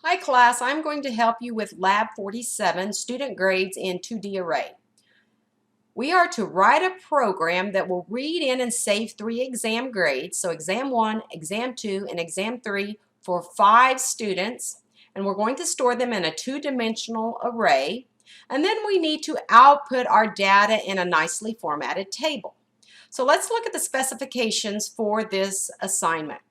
Hi class, I'm going to help you with Lab 47, Student Grades in 2D Array. We are to write a program that will read in and save 3 exam grades, so exam 1, exam 2, and exam 3 for 5 students, and we're going to store them in a 2-dimensional array, and then we need to output our data in a nicely formatted table. So let's look at the specifications for this assignment.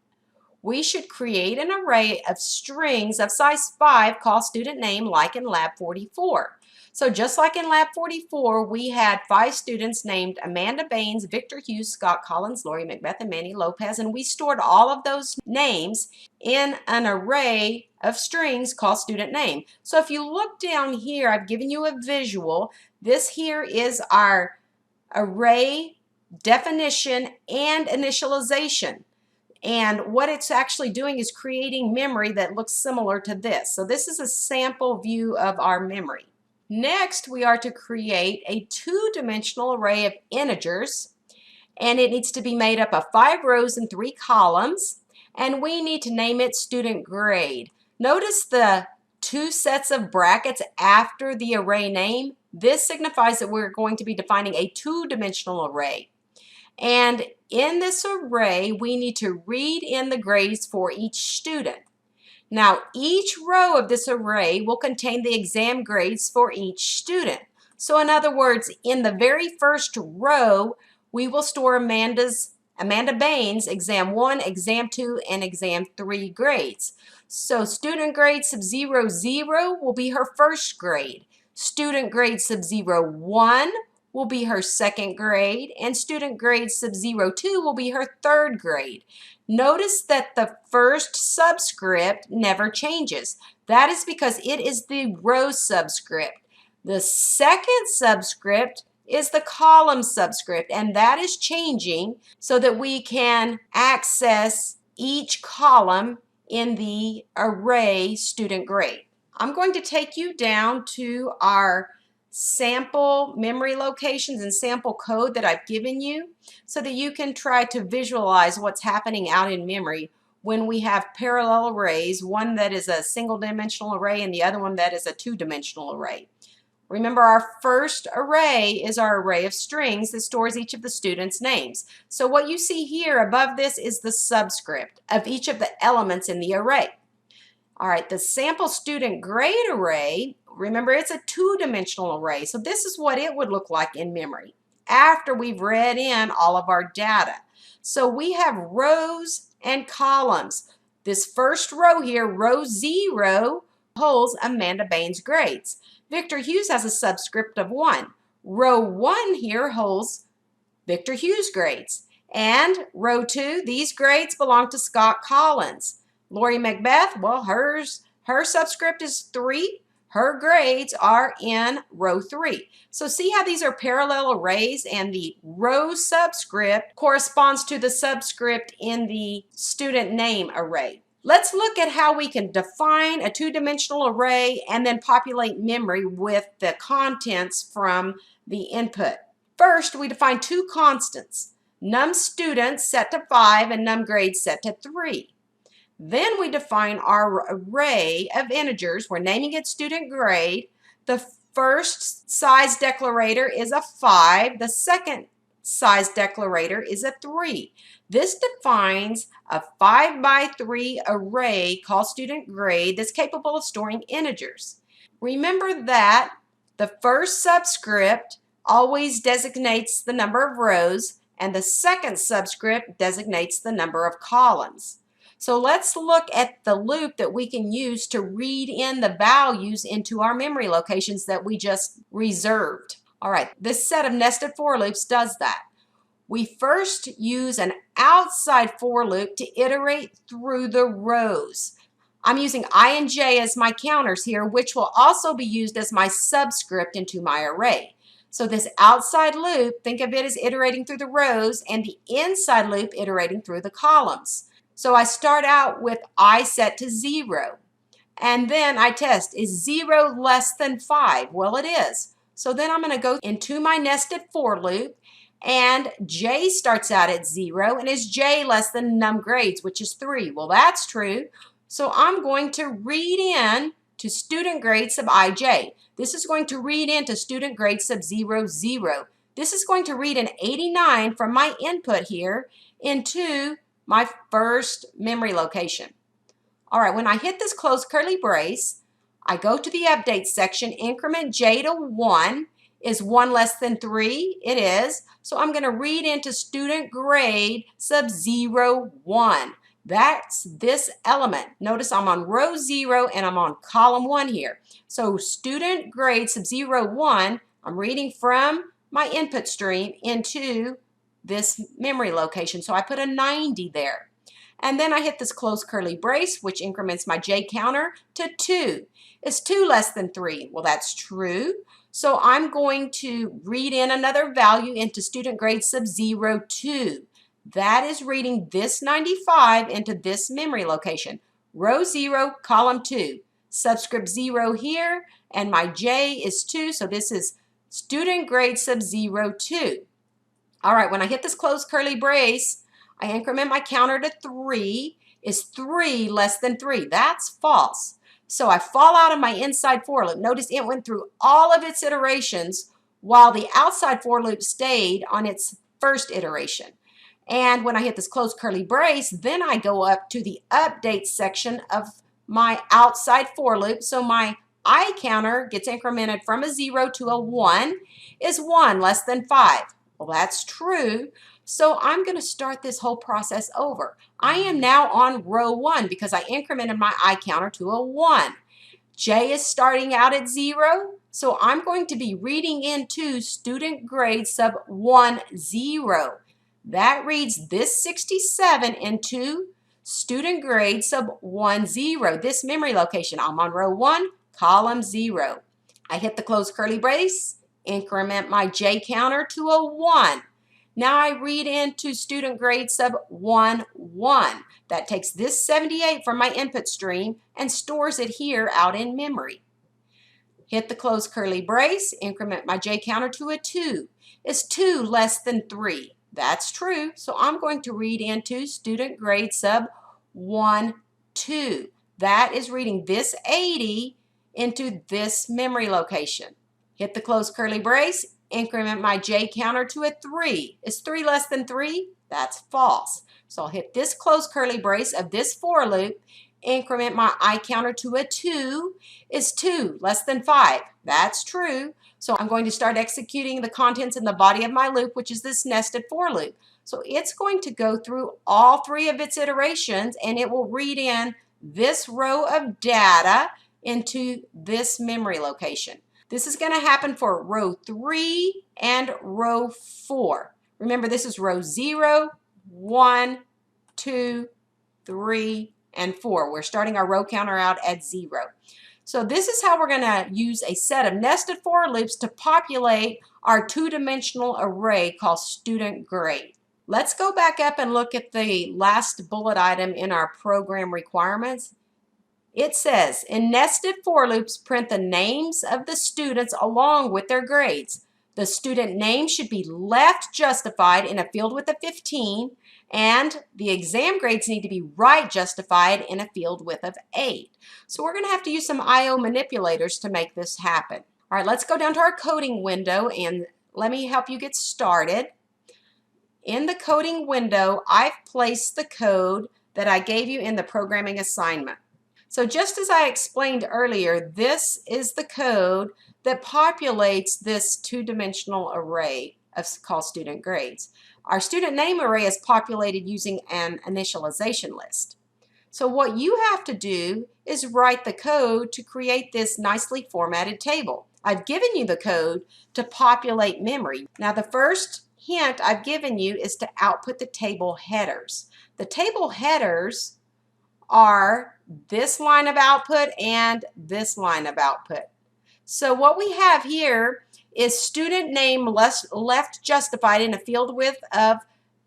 We should create an array of strings of size 5 called student name like in Lab 44. So just like in Lab 44, we had 5 students named Amanda Baines, Victor Hughes, Scott Collins, Lori Macbeth, and Manny Lopez, and we stored all of those names in an array of strings called student name. So if you look down here, I've given you a visual. This here is our array definition and initialization. And what it's actually doing is creating memory that looks similar to this. So this is a sample view of our memory. Next, we are to create a 2-dimensional array of integers, and it needs to be made up of 5 rows and 3 columns, and we need to name it student grade. Notice the 2 sets of brackets after the array name. This signifies that we're going to be defining a 2-dimensional array. And in this array, we need to read in the grades for each student. Now, each row of this array will contain the exam grades for each student. So in other words, in the very first row, we will store Amanda Baines' exam 1, exam 2, and exam 3 grades. So student grade sub 0, 0 will be her first grade. Student grade sub 0, 1 will be her second grade, and student grade sub 0, 2 will be her third grade. Notice that the first subscript never changes. That is because it is the row subscript. The second subscript is the column subscript, and that is changing so that we can access each column in the array student grade. I'm going to take you down to our sample memory locations and sample code that I've given you so that you can try to visualize what's happening out in memory when we have parallel arrays, one that is a single-dimensional array and the other one that is a 2-dimensional array. Remember, our first array is our array of strings that stores each of the students' names. So what you see here above this is the subscript of each of the elements in the array. All right, the sample student grade array, remember it's a 2-dimensional array, so this is what it would look like in memory after we've read in all of our data. So we have rows and columns. This first row here, row 0, holds Amanda Baines' grades. Victor Hughes has a subscript of 1. Row 1 here holds Victor Hughes' grades. And row 2, these grades belong to Scott Collins. Lori Macbeth, well, her subscript is 3. Her grades are in row 3. So see how these are parallel arrays and the row subscript corresponds to the subscript in the student name array. Let's look at how we can define a 2-dimensional array and then populate memory with the contents from the input. First, we define 2 constants, num students set to 5 and num grades set to 3. Then we define our array of integers. We're naming it student grade. The first size declarator is a 5. The second size declarator is a 3. This defines a 5 by 3 array called student grade that's capable of storing integers. Remember that the first subscript always designates the number of rows and the second subscript designates the number of columns. So let's look at the loop that we can use to read in the values into our memory locations that we just reserved. All right, this set of nested for loops does that. We first use an outside for loop to iterate through the rows. I'm using I and J as my counters here, which will also be used as my subscript into my array. So this outside loop, think of it as iterating through the rows, and the inside loop iterating through the columns. So I start out with I set to 0, and then I test, is 0 less than 5? Well, it is. So then I'm going to go into my nested for loop, and J starts out at 0, and is J less than num grades, which is 3? Well, that's true. So I'm going to read in to student grade sub ij. This is going to read into student grade sub 00. This is going to read an 89 from my input here into my first memory location. All right, when I hit this close curly brace, I go to the update section, increment j to 1. Is 1 less than 3? It is. So I'm going to read into student grade sub 01. That's this element. Notice I'm on row 0 and I'm on column 1 here. So student grade sub 01, I'm reading from my input stream into this memory location. So I put a 90 there. And then I hit this close curly brace, which increments my J counter to 2. Is 2 less than 3? Well, that's true. So I'm going to read in another value into student grade sub 02. That is reading this 95 into this memory location. Row 0, column 2. Subscript 0 here, and my J is 2, so this is student grade sub 02. All right, when I hit this closed curly brace, I increment my counter to 3. Is 3 less than 3? That's false. So I fall out of my inside for loop. Notice it went through all of its iterations while the outside for loop stayed on its first iteration. And when I hit this closed curly brace, then I go up to the update section of my outside for loop. So my I counter gets incremented from a 0 to a 1. Is 1 less than 5? Well, that's true. So I'm going to start this whole process over. I am now on row 1 because I incremented my I counter to a 1. J is starting out at 0, so I'm going to be reading into student grade sub 10. That reads this 67 into student grade sub 10, this memory location. I'm on row 1, column 0. I hit the close curly brace, increment my J counter to a 1. Now I read into student grade sub 11. That takes this 78 from my input stream and stores it here out in memory. Hit the close curly brace, increment my J counter to a 2. Is 2 less than 3? That's true, so I'm going to read into student grade sub 12. That is reading this 80 into this memory location. Hit the close curly brace, increment my J counter to a 3. Is 3 less than 3? That's false. So I'll hit this close curly brace of this for loop, increment my I counter to a 2. Is 2 less than 5? That's true. So I'm going to start executing the contents in the body of my loop, which is this nested for loop. So it's going to go through all 3 of its iterations, and it will read in this row of data into this memory location. This is going to happen for row 3 and row 4. Remember, this is row 0, 1, 2, 3, and 4. We're starting our row counter out at 0. So this is how we're going to use a set of nested for loops to populate our 2-dimensional array called student grade. Let's go back up and look at the last bullet item in our program requirements. It says, in nested for loops, print the names of the students along with their grades. The student name should be left justified in a field with a 15, and the exam grades need to be right justified in a field width of 8. So we're going to have to use some I/O manipulators to make this happen. All right, let's go down to our coding window and let me help you get started. In the coding window, I've placed the code that I gave you in the programming assignment. So just as I explained earlier, this is the code that populates this 2-dimensional array called student grades. Our student name array is populated using an initialization list. So what you have to do is write the code to create this nicely formatted table. I've given you the code to populate memory. Now the first hint I've given you is to output the table headers. The table headers are this line of output and this line of output. So what we have here is student name left justified in a field width of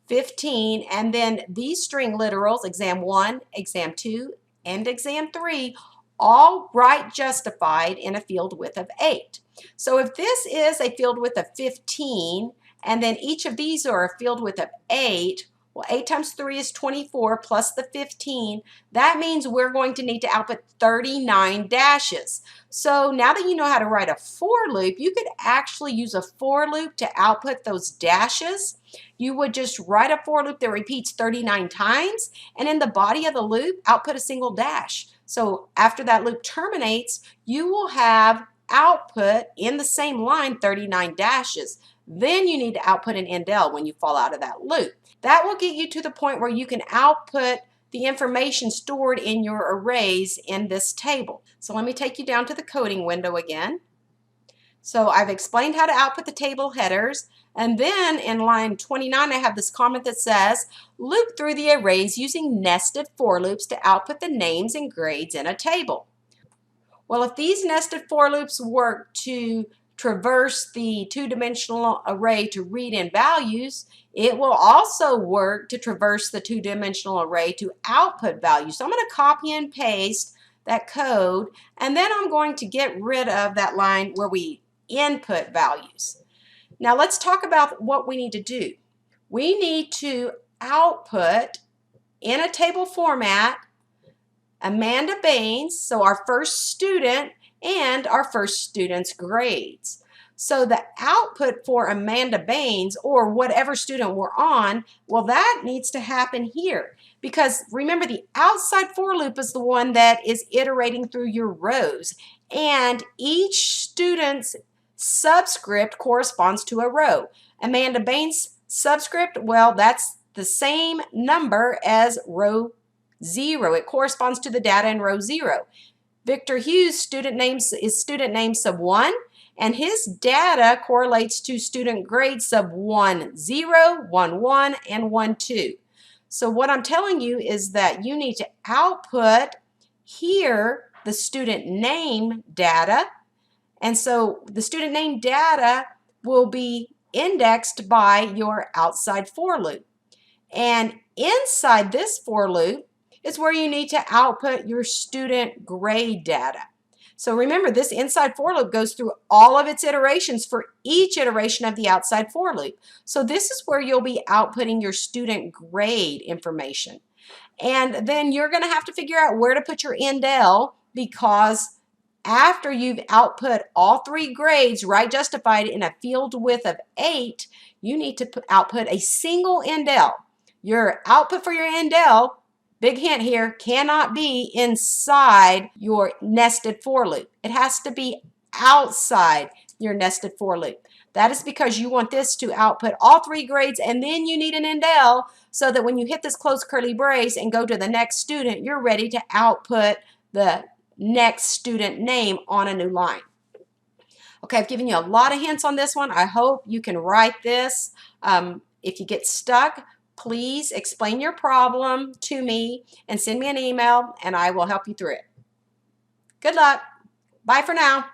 15, and then these string literals, exam 1, exam 2, and exam 3, all right justified in a field width of 8. So if this is a field width of 15, and then each of these are a field width of 8, Well, 8 times 3 is 24 plus the 15. That means we're going to need to output 39 dashes. So now that you know how to write a for loop, you could actually use a for loop to output those dashes. You would just write a for loop that repeats 39 times, and in the body of the loop, output a single dash. So after that loop terminates, you will have output in the same line 39 dashes. Then you need to output an indel when you fall out of that loop. That will get you to the point where you can output the information stored in your arrays in this table. So let me take you down to the coding window again. So I've explained how to output the table headers, and then in line 29 I have this comment that says, loop through the arrays using nested for loops to output the names and grades in a table. Well, if these nested for loops work to traverse the two-dimensional array to read in values, it will also work to traverse the two-dimensional array to output values. So I'm going to copy and paste that code, and then I'm going to get rid of that line where we input values. Now let's talk about what we need to do. We need to output in a table format Amanda Baines, so our first student, and our first student's grades. So the output for Amanda Baines, or whatever student we're on, well, that needs to happen here. Because remember, the outside for loop is the one that is iterating through your rows. And each student's subscript corresponds to a row. Amanda Baines' subscript, well, that's the same number as row 0. It corresponds to the data in row 0. Victor Hughes' student name is student name sub 1, and his data correlates to student grade sub 1, 0, 1, 1, and 1, 2. So what I'm telling you is that you need to output here the student name data, and so the student name data will be indexed by your outside for loop. And inside this for loop is where you need to output your student grade data. So remember, this inside for loop goes through all of its iterations for each iteration of the outside for loop. So this is where you'll be outputting your student grade information. And then you're going to have to figure out where to put your indel, because after you've output all 3 grades right justified in a field width of 8, you need to output a single indel. Your output for your indel, big hint here, cannot be inside your nested for loop. It has to be outside your nested for loop. That is because you want this to output all 3 grades, and then you need an indel so that when you hit this close curly brace and go to the next student, you're ready to output the next student name on a new line. Okay, I've given you a lot of hints on this one. I hope you can write this. If you get stuck, please explain your problem to me and send me an email, and I will help you through it. Good luck. Bye for now.